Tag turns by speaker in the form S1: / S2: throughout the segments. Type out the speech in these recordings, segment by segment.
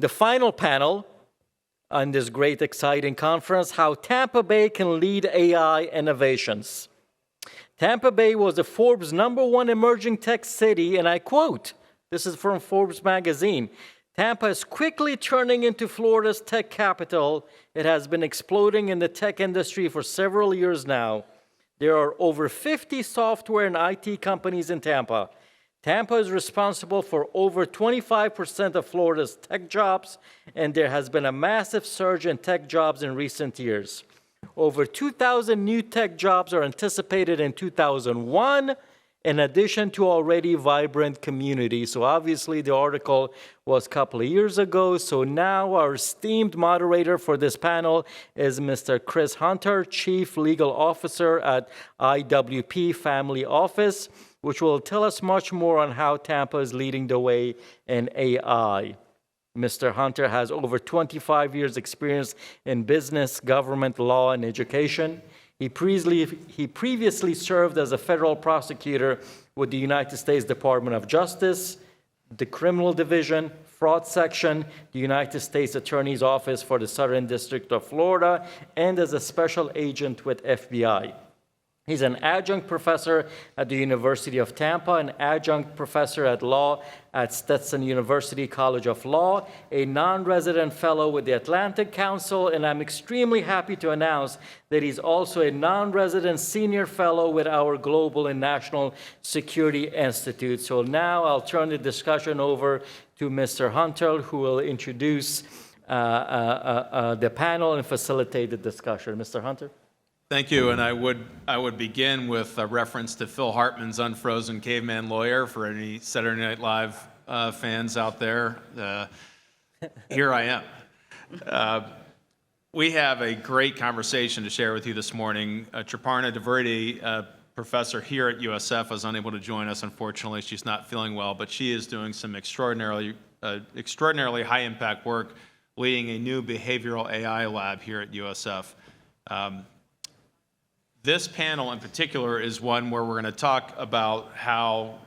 S1: The final panel on this great, exciting conference, how Tampa Bay can lead AI innovations. Tampa Bay was the Forbes #1 emerging tech city, and I quote, this is from Forbes magazine, "Tampa is quickly turning into Florida's tech capital. It has been exploding in the tech industry for several years now. There are over 50 software and IT companies in Tampa. Tampa is responsible for over 25% of Florida's tech jobs, and there has been a massive surge in tech jobs in recent years. Over 2,000 new tech jobs are anticipated in 2001, in addition to already vibrant communities." So obviously the article was a couple of years ago. So now our esteemed moderator for this panel is Mr. Chris Hunter, Chief Legal Officer at IWP Family Office, which will tell us much more on how Tampa is leading the way in AI. Mr. Hunter has over 25 years experience in business, government, law, and education. He previously served as a federal prosecutor with the United States Department of Justice, the Criminal Division, Fraud Section, the United States Attorney's Office for the Southern District of Florida, and as a special agent with FBI. He's an adjunct professor at the University of Tampa, an adjunct professor at law at Stetson University College of Law, a non-resident fellow with the Atlantic Council, and I'm extremely happy to announce that he's also a non-resident senior fellow with our Global and National Security Institute. So now I'll turn the discussion over to Mr. Hunter, who will introduce the panel and facilitate the discussion. Mr. Hunter?
S2: Thank you, and I would begin with a reference to Phil Hartman's Unfrozen Caveman Lawyer for any Saturday Night Live fans out there. Here I am. We have a great conversation to share with you this morning. Triparna Devirdi, professor here at USF, was unable to join us. Unfortunately, she's not feeling well, but she is doing some extraordinarily high-impact work leading a new behavioral AI lab here at USF. This panel in particular is one where we're going to talk about how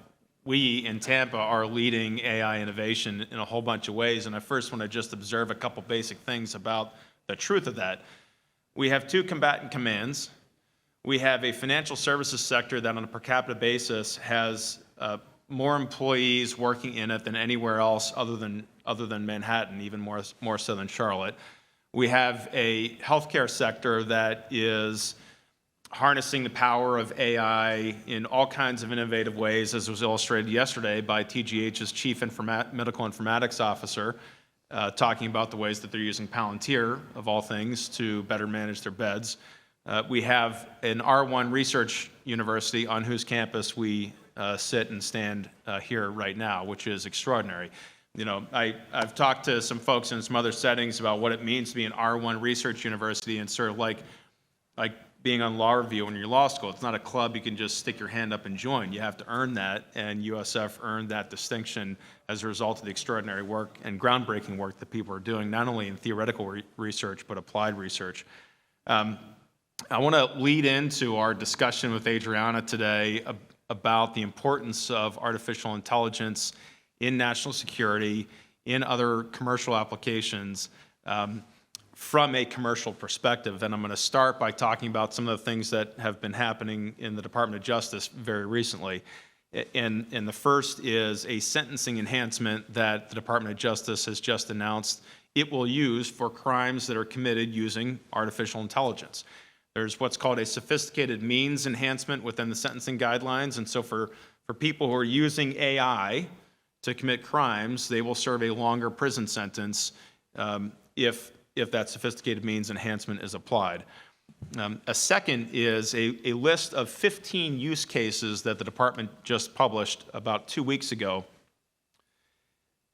S2: we in Tampa are leading AI innovation in a whole bunch of ways. And I first want to just observe a couple basic things about the truth of that. We have two combatant commands. We have a financial services sector that on a per capita basis has more employees working in it than anywhere else other than Manhattan, even more so than Charlotte. We have a healthcare sector that is harnessing the power of AI in all kinds of innovative ways, as was illustrated yesterday by TGH's Chief Medical Informatics Officer, talking about the ways that they're using Palantir, of all things, to better manage their beds. We have an R1 research university on whose campus we sit and stand here right now, which is extraordinary. You know, I've talked to some folks in some other settings about what it means to be an R1 research university, and sort of like being on law review when you're in law school. It's not a club you can just stick your hand up and join. You have to earn that, and USF earned that distinction as a result of the extraordinary work and groundbreaking work that people are doing, not only in theoretical research, but applied research. I want to lead into our discussion with Adriana today about the importance of artificial intelligence in national security, in other commercial applications, from a commercial perspective. And I'm going to start by talking about some of the things that have been happening in the Department of Justice very recently. And the first is a sentencing enhancement that the Department of Justice has just announced it will use for crimes that are committed using artificial intelligence. There's what's called a sophisticated means enhancement within the sentencing guidelines. And so for people who are using AI to commit crimes, they will serve a longer prison sentence if that sophisticated means enhancement is applied. A second is a list of 15 use cases that the department just published about 2 weeks ago.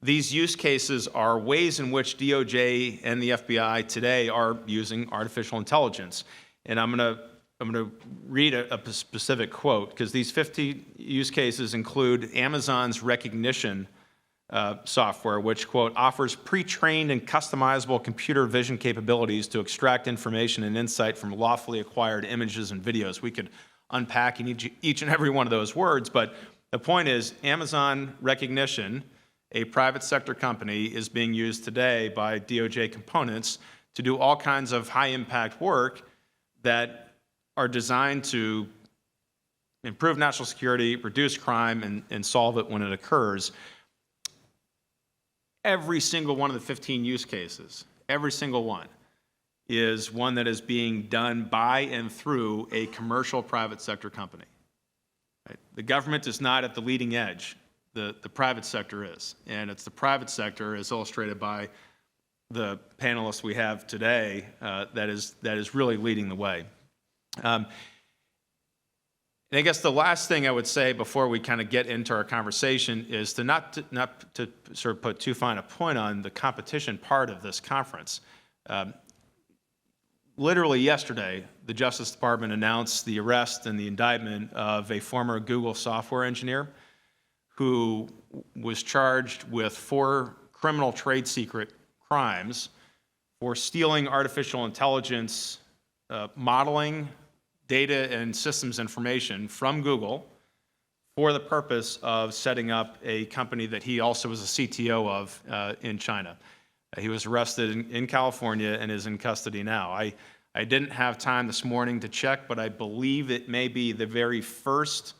S2: These use cases are ways in which DOJ and the FBI today are using artificial intelligence. And I'm going to read a specific quote, because these 50 use cases include Amazon's recognition software, which, quote, offers pre-trained and customizable computer vision capabilities to extract information and insight from lawfully acquired images and videos. We could unpack in each and every one of those words, but the point is Amazon recognition a private sector company is being used today by DOJ components to do all kinds of high-impact work that are designed to improve national security, reduce crime, and solve it when it occurs. Every single one of the 15 use cases, every single one, is one that is being done by and through a commercial private sector company. Right? The government is not at the leading edge. The private sector is. And it's the private sector, as illustrated by the panelists we have today, that is really leading the way. And I guess the last thing I would say before we kind of get into our conversation is to not to sort of put too fine a point on the competition part of this conference. Literally yesterday, the Justice Department announced the arrest and the indictment of a former Google software engineer who was charged with 4 criminal trade secret crimes for stealing artificial intelligence modeling, data and systems information from Google for the purpose of setting up a company that he also was a CTO of in China. He was arrested in California and is in custody now. I didn't have time this morning to check, but I believe it may be the very first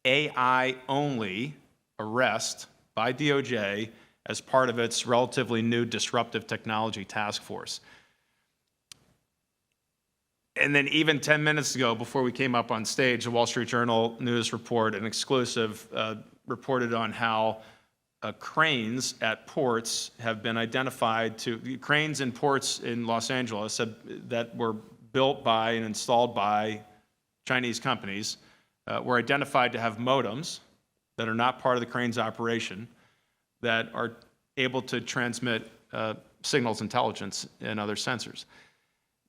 S2: AI-only arrest by DOJ as part of its relatively new disruptive technology task force. And then even 10 minutes ago, before we came up on stage, the Wall Street Journal news report, an exclusive, reported on how cranes at ports have been identified cranes in ports in Los Angeles that were built by and installed by Chinese companies were identified to have modems that are not part of the crane's operation that are able to transmit signals intelligence and other sensors.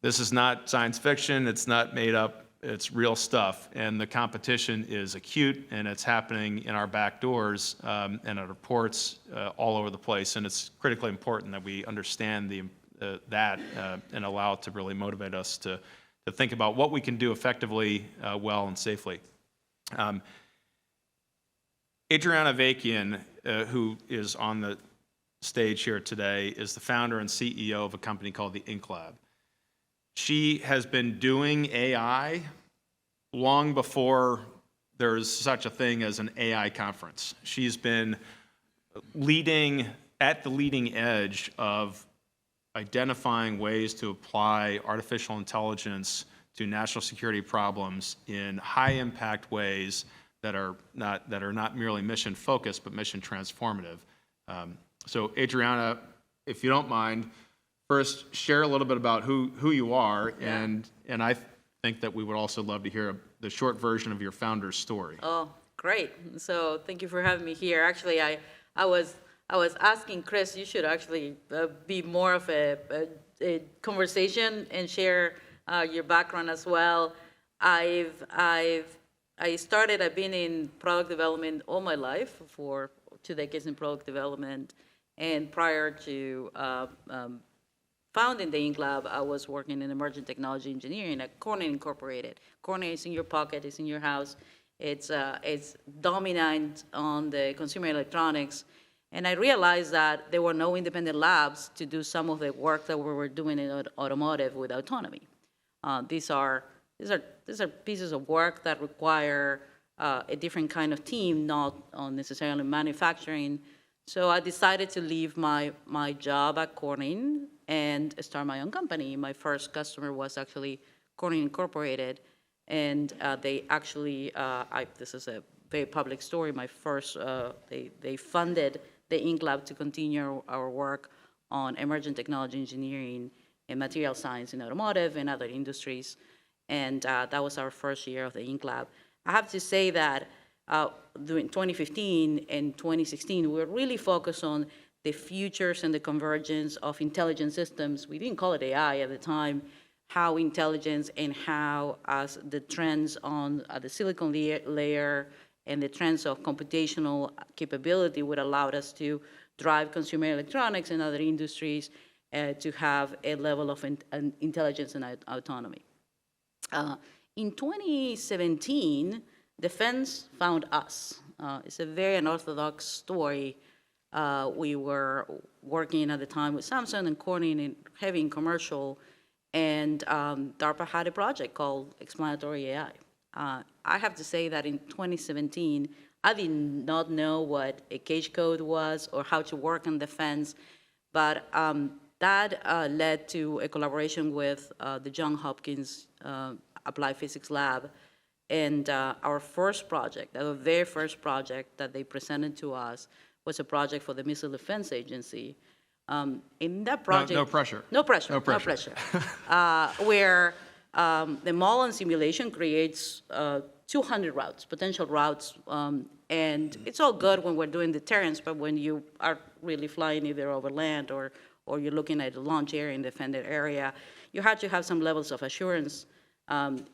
S2: This is not science fiction, it's not made up, it's real stuff, and the competition is acute, and it's happening in our back doors and at our ports all over the place, and it's critically important that we understand that and allow it to really motivate us to think about what we can do effectively, well, and safely. Adriana Vakian, who is on the stage here today, is the founder and CEO of a company called the Ink Lab. She has been doing AI long before there's such a thing as an AI conference. She's been at the leading edge of identifying ways to apply artificial intelligence to national security problems in high-impact ways that are not merely mission-focused, but mission-transformative. So Adriana, if you don't mind, first, share a little bit about who you are, and I think that we would also love to hear the short version of your founder's story.
S3: Oh, great. So thank you for having me here. Actually, I was asking Chris, you should actually be more of a conversation and share your background as well. I've been in product development all my life, for 2 decades in product development, and prior to founding the Ink Lab, I was working in emerging technology engineering at Corning Incorporated. Corning is in your pocket, it's in your house. It's dominant on the consumer electronics. And I realized that there were no independent labs to do some of the work that we were doing in automotive with autonomy. These are pieces of work that require a different kind of team, not on necessarily manufacturing. So I decided to leave my job at Corning and start my own company. My first customer was actually Corning Incorporated, and they actually, this is a very public story, they funded the Ink Lab to continue our work on emerging technology engineering and material science in automotive and other industries, and that was our first year of the Ink Lab. I have to say that during 2015 and 2016, we were really focused on the futures and the convergence of intelligent systems. We didn't call it AI at the time, how intelligence and how as the trends on the silicon layer and the trends of computational capability would allow us to drive consumer electronics and other industries to have a level of intelligence and autonomy. In 2017, defense found us. It's a very unorthodox story. We were working at the time with Samsung and Corning and heavy in commercial, and DARPA had a project called Explanatory AI. I have to say that in 2017, I did not know what a cage code was or how to work on defense, but that led to a collaboration with the Johns Hopkins Applied Physics Lab. And our first project, our very first project that they presented to us was a project for the Missile Defense Agency. In that project—
S2: No pressure.
S3: No pressure.
S2: No pressure.
S3: No pressure. Where the model and simulation creates 200 routes, potential routes, and it's all good when we're doing deterrence, but when you are really flying either over land or you're looking at a launch area in defended area, you have to have some levels of assurance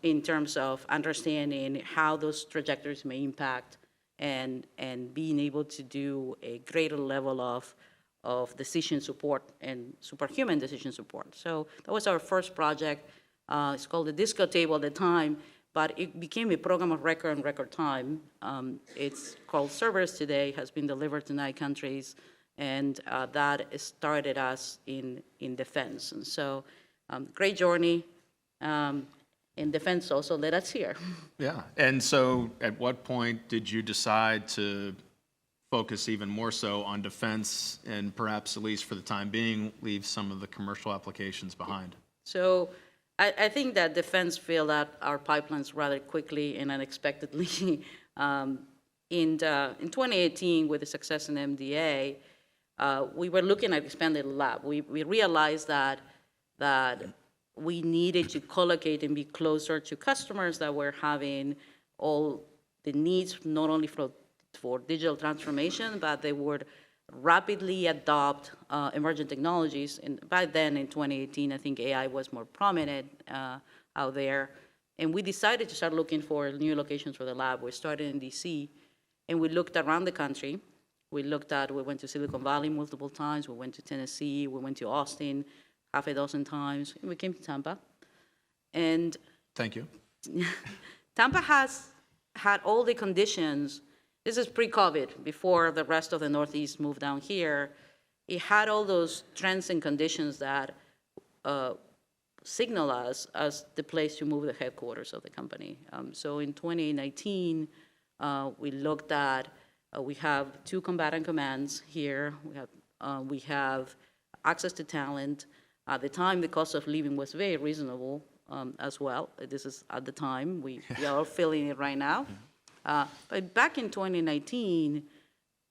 S3: in terms of understanding how those trajectories may impact and being able to do a greater level of decision support and superhuman decision support. So that was our first project. It's called the Disco Table at the time, but it became a program of record in record time. It's called Cerberus today, has been delivered to 9 countries, and that started us in defense. And so great journey. And defense also led us here.
S2: Yeah. And so at what point did you decide to focus even more so on defense and perhaps, at least for the time being, leave some of the commercial applications behind?
S3: So I think that defense filled out our pipelines rather quickly and unexpectedly. In 2018, with the success in MDA, we were looking at expanding the lab. We realized that we needed to collocate and be closer to customers that were having all the needs, not only for digital transformation, but they would rapidly adopt emerging technologies. And by then, in 2018, I think AI was more prominent out there. And we decided to start looking for new locations for the lab. We started in DC, and we looked around the country. We went to Silicon Valley multiple times. We went to Tennessee. We went to Austin half a dozen times. And we came to Tampa. And
S2: Thank you.
S3: Tampa has had all the conditions. This is pre-COVID, before the rest of the Northeast moved down here. It had all those trends and conditions that signal us as the place to move the headquarters of the company. So in 2019, we looked at, we have 2 combatant commands here. We have access to talent. At the time, the cost of living was very reasonable as well. This is at the time. We are all feeling it right now. But back in 2019,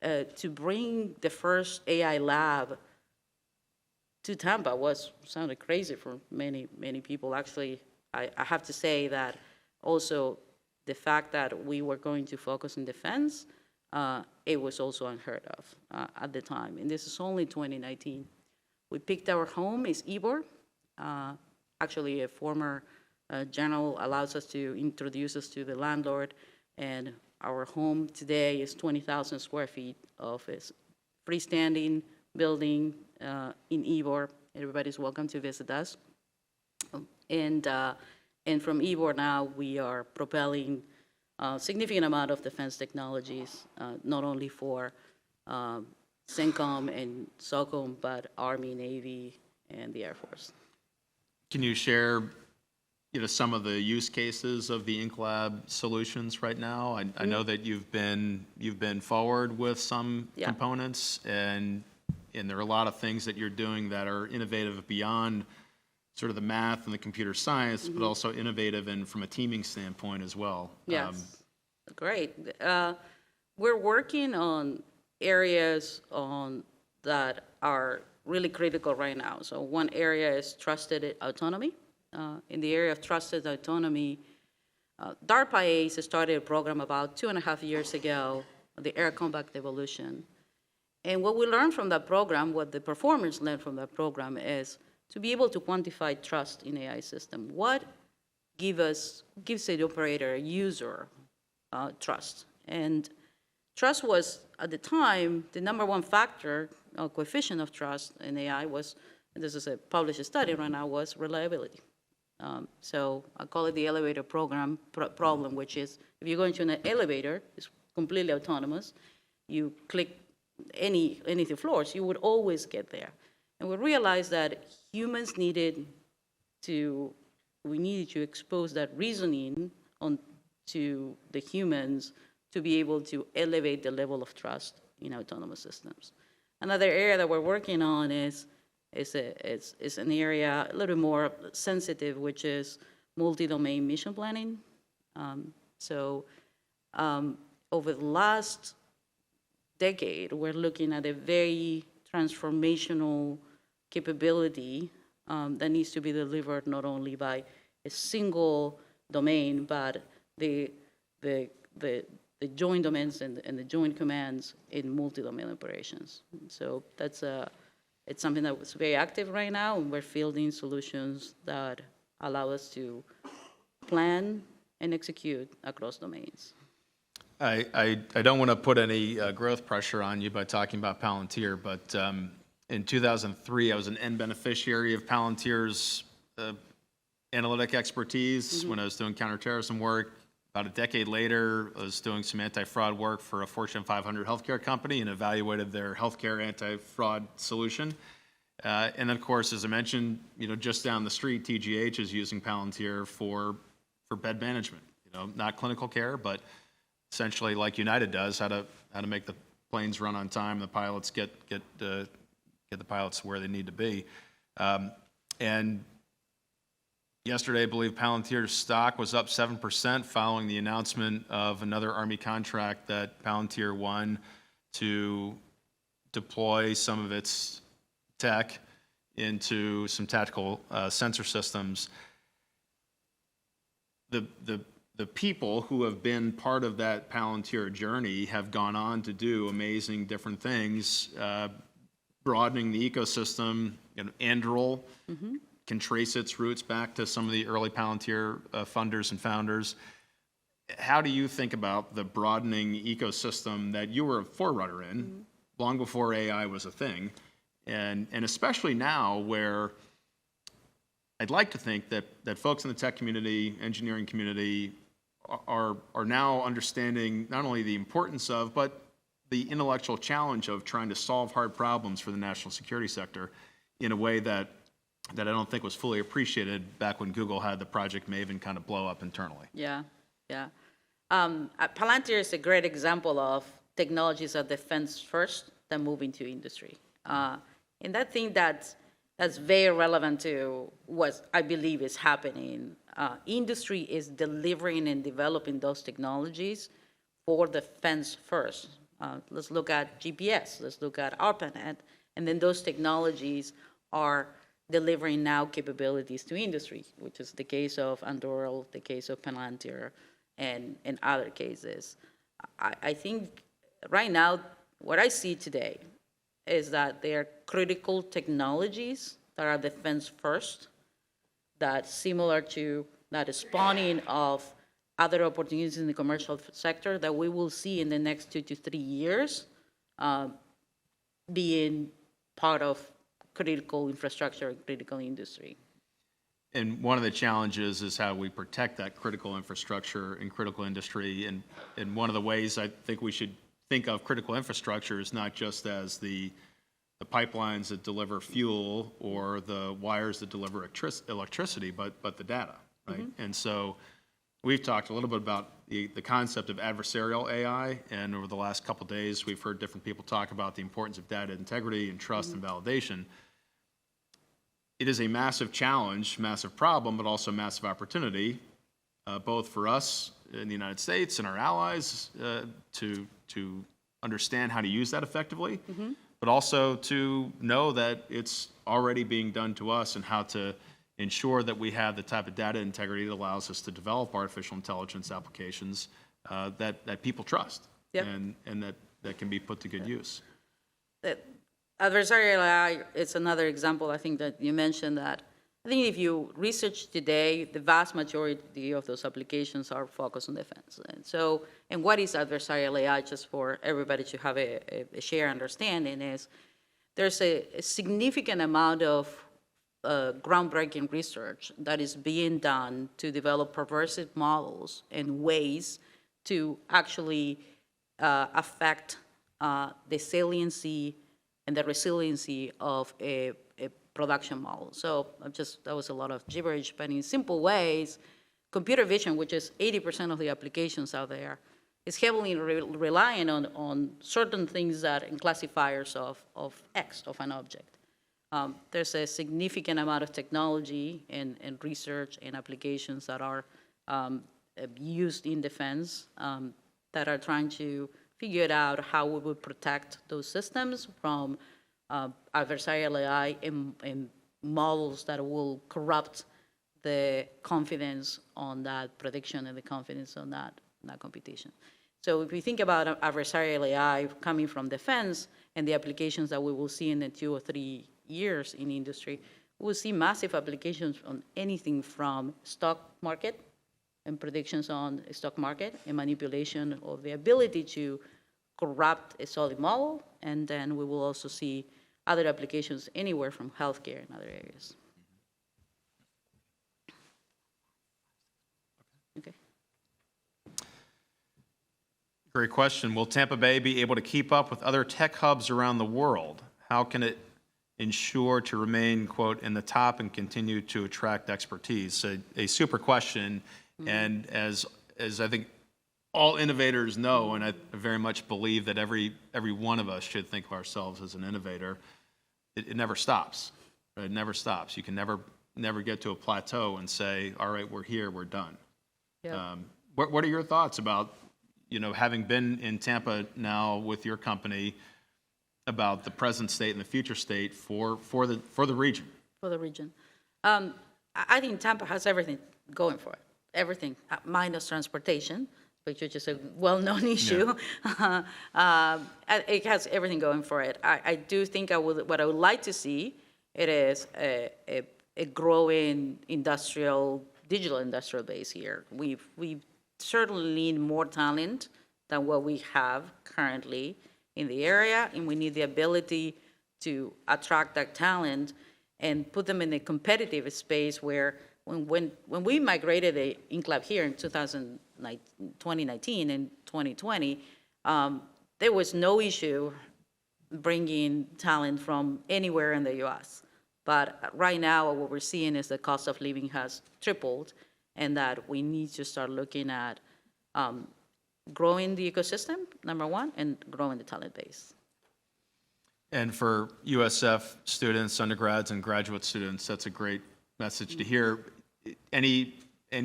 S3: to bring the first AI lab to Tampa sounded crazy for many, many people. Actually, I have to say that also the fact that we were going to focus on defense, it was also unheard of at the time. And this is only 2019. We picked our home is Ybor. Actually, a former general allows us to introduce us to the landlord. And our home today is 20,000 square feet of a freestanding building in Ybor. Everybody's welcome to visit us. And from Ybor now, we are propelling a significant amount of defense technologies, not only for CENTCOM and SOCOM, but Army, Navy, and the Air Force.
S2: Can you share some of the use cases of the InkLab solutions right now? I know that you've been forward with some components, and there are a lot of things that you're doing that are innovative beyond sort of the math and the computer science, but also innovative and from a teaming standpoint as well.
S3: Yes, great. We're working on areas that are really critical right now. So one area is trusted autonomy. In the area of trusted autonomy, DARPA ACE started a program about 2.5 years ago, the Air Combat Evolution. And what we learned from that program, what the performers learned from that program, is to be able to quantify trust in AI system. What gives the operator, a user, trust? And trust was, at the time, the #1 factor, coefficient of trust in AI was, and this is a published study right now, was reliability. So I call it the elevator problem, which is if you go into an elevator, it's completely autonomous. You click anything floors, you would always get there. And we realized that humans needed to expose that reasoning to the humans to be able to elevate the level of trust in autonomous systems. Another area that we're working on is an area a little more sensitive, which is multi-domain mission planning. Over the last decade, we're looking at a very transformational capability that needs to be delivered not only by a single domain, but the joint domains and the joint commands in multi-domain operations. So it's something that was very active right now, and we're fielding solutions that allow us to plan and execute across domains.
S2: I don't want to put any growth pressure on you by talking about Palantir, but in 2003, I was an end beneficiary of Palantir's analytic expertise when I was doing counterterrorism work. About a decade later, I was doing some anti-fraud work for a Fortune 500 healthcare company and evaluated their healthcare anti-fraud solution. And then, of course, as I mentioned, just down the street, TGH is using Palantir for bed management. Not clinical care, but essentially like United does, how to make the planes run on time, the pilots get the pilots where they need to be. And yesterday, I believe Palantir's stock was up 7% following the announcement of another Army contract that Palantir won to deploy some of its tech into some tactical sensor systems. The people who have been part of that Palantir journey have gone on to do amazing different things, broadening the ecosystem. Anduril can trace its roots back to some of the early Palantir funders and founders. How do you think about the broadening ecosystem that you were a forerunner in long before AI was a thing, and especially now where I'd like to think that folks in the tech community, engineering community, are now understanding not only the importance of, but the intellectual challenge of trying to solve hard problems for the national security sector in a way that I don't think was fully appreciated back when Google had the Project Maven kind of blow up internally.
S3: Yeah. Palantir is a great example of technologies of defense first, then move into industry. And that thing that's very relevant to what I believe is happening. Industry is delivering and developing those technologies for defense first. Let's look at GPS, let's look at ARPANET, and then those technologies are delivering now capabilities to industry, which is the case of Anduril, the case of Palantir, and other cases. I think right now, what I see today is that they are critical technologies that are defense first, that similar to that spawning of other opportunities in the commercial sector that we will see in the next 2 to 3 years being part of critical infrastructure, critical industry.
S2: And one of the challenges is how we protect that critical infrastructure and critical industry. And one of the ways I think we should think of critical infrastructure is not just as the pipelines that deliver fuel or the wires that deliver electricity, but the data, right? And so we've talked a little bit about the concept of adversarial AI, and over the last couple of days, we've heard different people talk about the importance of data integrity and trust and validation. It is a massive challenge, massive problem, but also massive opportunity, both for us in the United States and our allies to understand how to use that effectively, but also to know that it's already being done to us and how to ensure that we have the type of data integrity that allows us to develop artificial intelligence applications that people trust and that can be put to good use.
S3: Adversarial AI is another example, I think, that you mentioned that. I think if you research today, the vast majority of those applications are focused on defense. And what is adversarial AI, just for everybody to have a shared understanding, is there's a significant amount of groundbreaking research that is being done to develop perversive models and ways to actually affect the saliency and the resiliency of a production model. So that was a lot of gibberish, but in simple ways, computer vision, which is 80% of the applications out there, is heavily relying on certain things that in classifiers of X, of an object. There's a significant amount of technology and research and applications that are used in defense that are trying to figure out how we would protect those systems from adversarial AI and models that will corrupt the confidence on that prediction and the confidence on that computation. So if we think about adversarial AI coming from defense and the applications that we will see in the 2 or 3 years in industry, we'll see massive applications on anything from stock market and predictions on a stock market and manipulation of the ability to corrupt a solid model. And then we will also see other applications anywhere from healthcare and other areas. Okay.
S2: Great question. Will Tampa Bay be able to keep up with other tech hubs around the world? How can it ensure to remain, quote, in the top and continue to attract expertise? So a super question. And as I think all innovators know, and I very much believe that every one of us should think of ourselves as an innovator, it never stops. Right? It never stops. You can never get to a plateau and say, all right, we're here, we're done.
S3: Yeah.
S2: What are your thoughts about, having been in Tampa now with your company, about the present state and the future state for the region? For the region.
S3: I think Tampa has everything going for it. Everything, minus transportation, which is a well-known issue. Yeah. It has everything going for it. I do think what I would like to see, it is a growing digital industrial base here. We've certainly need more talent than what we have currently in the area, and we need the ability to attract that talent and put them in a competitive space where when we migrated the INCLAB here in 2019 and 2020, there was no issue bringing talent from anywhere in the U.S. But right now, what we're seeing is the cost of living has tripled, and that we need to start looking at growing the ecosystem, number one, and growing the talent base.
S2: And for USF students, undergrads, and graduate students, that's a great message to hear. Any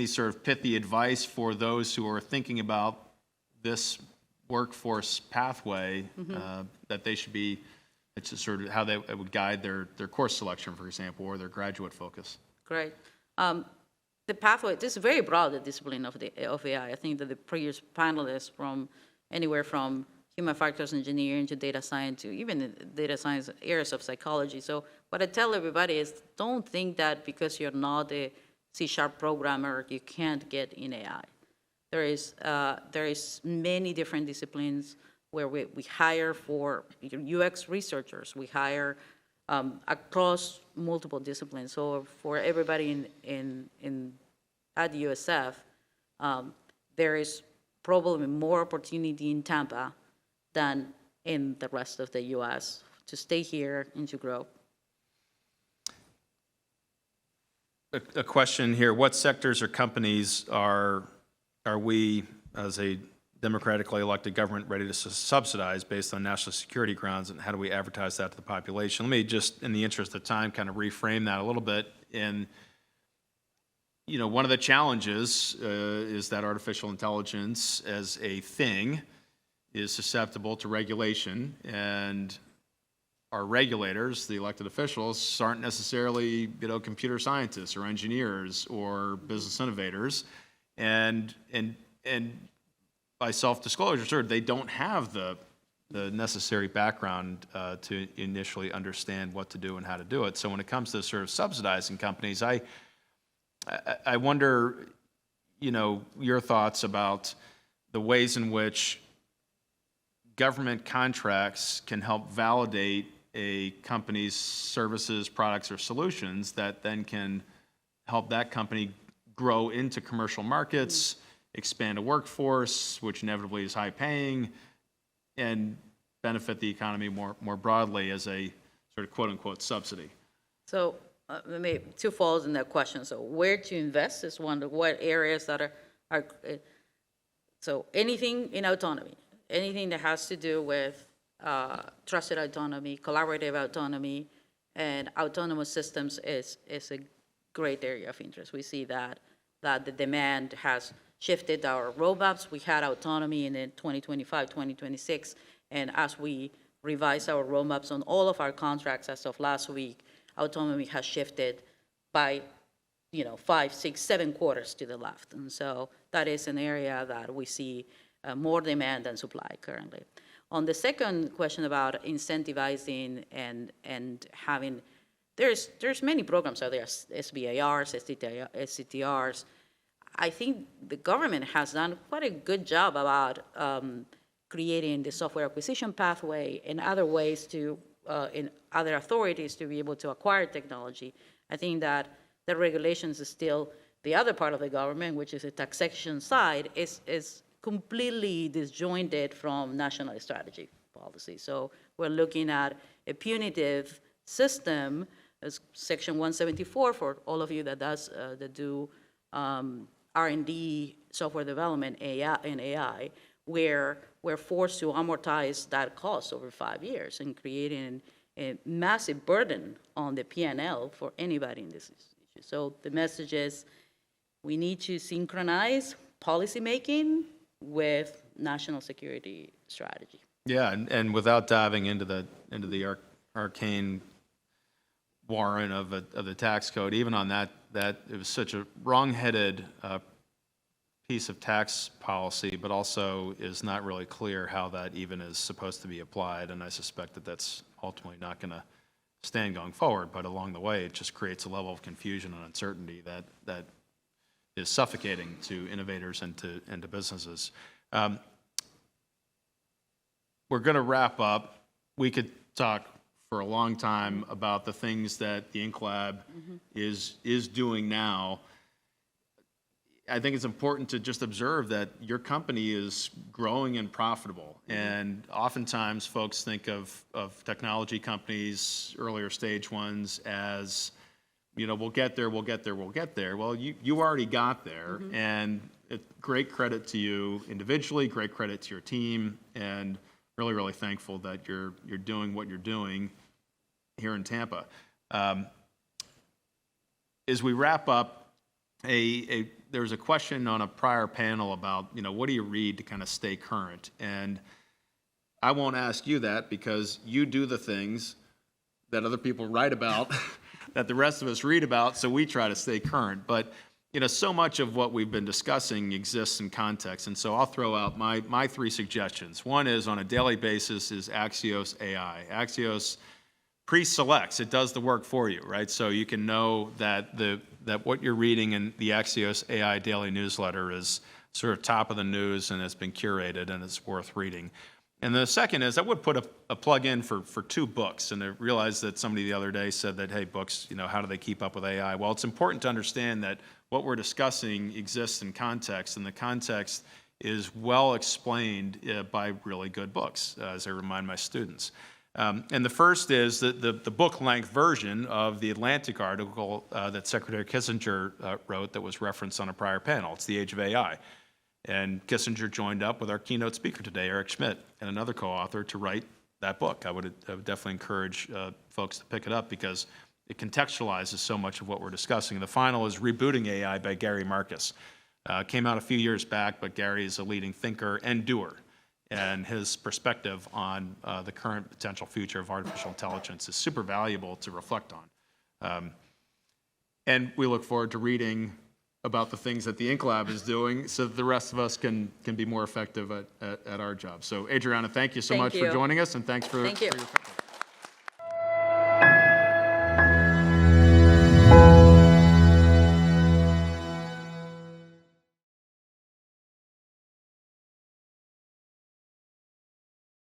S2: sort of pithy advice for those who are thinking about this workforce pathway that they should be, it's just sort of how they would guide their course selection, for example, or their graduate focus?
S3: Great. The pathway, this is very broad, the discipline of AI. I think that the previous panelists from anywhere from human factors engineering to data science to even data science areas of psychology. So what I tell everybody is don't think that because you're not a C# programmer, you can't get in AI. There is many different disciplines where we hire for UX researchers. We hire across multiple disciplines. So for everybody at USF, there is probably more opportunity in Tampa than in the rest of the U.S. to stay here and to grow.
S2: A question here: what sectors or companies are we, as a democratically elected government, ready to subsidize based on national security grounds, and how do we advertise that to the population? Let me just, in the interest of time, kind of reframe that a little bit. And one of the challenges is that artificial intelligence as a thing is susceptible to regulation, and our regulators, the elected officials, aren't necessarily, computer scientists or engineers or business innovators, and by self-disclosure, sure, they don't have the necessary background to initially understand what to do and how to do it. So when it comes to sort of subsidizing companies, I wonder, your thoughts about the ways in which government contracts can help validate a company's services, products, or solutions that then can help that company grow into commercial markets, expand a workforce, which inevitably is high paying, and benefit the economy more broadly as a sort of quote-unquote subsidy?
S3: So maybe two folds in that question. So where to invest is one. What areas that are so anything in autonomy, anything that has to do with trusted autonomy, collaborative autonomy, and autonomous systems is a great area of interest. We see that the demand has shifted our roadmaps. We had autonomy in 2025, 2026, and as we revise our roadmaps on all of our contracts as of last week, autonomy has shifted by 5, 6, 7 quarters to the left. And so that is an area that we see more demand than supply currently. On the second question about incentivizing and having, there's many programs out there, SBIRs, SCTRs. I think the government has done quite a good job about creating the software acquisition pathway and other ways to, in other authorities to be able to acquire technology. I think that the regulations is still the other part of the government, which is the taxation side, is completely disjointed from national strategy policy. So we're looking at a punitive system, as Section 174 for all of you that do R&D, software development, AI, where we're forced to amortize that cost over 5 years and creating a massive burden on the P&L for anybody in this issue. So the message is we need to synchronize policymaking with national security strategy.
S2: Yeah, and without diving into the arcane warren of the tax code, even on that it was such a wrong-headed piece of tax policy, but also is not really clear how that even is supposed to be applied, and I suspect that that's ultimately not going to stand going forward, but along the way it just creates a level of confusion and uncertainty that is suffocating to innovators and to businesses. We're going to wrap up. We could talk for a long time about the things that the Ink Lab is doing now. I think it's important to just observe that your company is growing and profitable. And oftentimes folks think of technology companies, earlier stage ones, as, we'll get there. Well, you already got there. And great credit to you individually, great credit to your team, and really, really thankful that you're doing what you're doing here in Tampa. As we wrap up, there was a question on a prior panel about, what do you read to kind of stay current? And I won't ask you that because you do the things that other people write about, that the rest of us read about, so we try to stay current. But, so much of what we've been discussing exists in context, and so I'll throw out my 3 suggestions. One is, on a daily basis, is Axios AI. Axios pre-selects. It does the work for you, right? So you can know that what you're reading in the Axios AI daily newsletter is sort of top of the news, and it's been curated, and it's worth reading. And the second is, I would put a plug in for 2 books, and I realized that somebody the other day said that, hey, books, how do they keep up with AI? Well, it's important to understand that what we're discussing exists in context, and the context is well explained by really good books, as I remind my students. And the first is the book-length version of the Atlantic article that Secretary Kissinger wrote that was referenced on a prior panel. It's The Age of AI. And Kissinger joined up with our keynote speaker today, Eric Schmidt, and another co-author to write that book. I would definitely encourage folks to pick it up because it contextualizes so much of what we're discussing. The final is Rebooting AI by Gary Marcus. Came out a few years back, but Gary is a leading thinker and doer. And his perspective on the current potential future of artificial intelligence is super valuable to reflect on. And we look forward to reading about the things that the Ink Lab is doing so that the rest of us can be more effective at our job. So Adriana, thank you so much for joining us, and thanks for your time.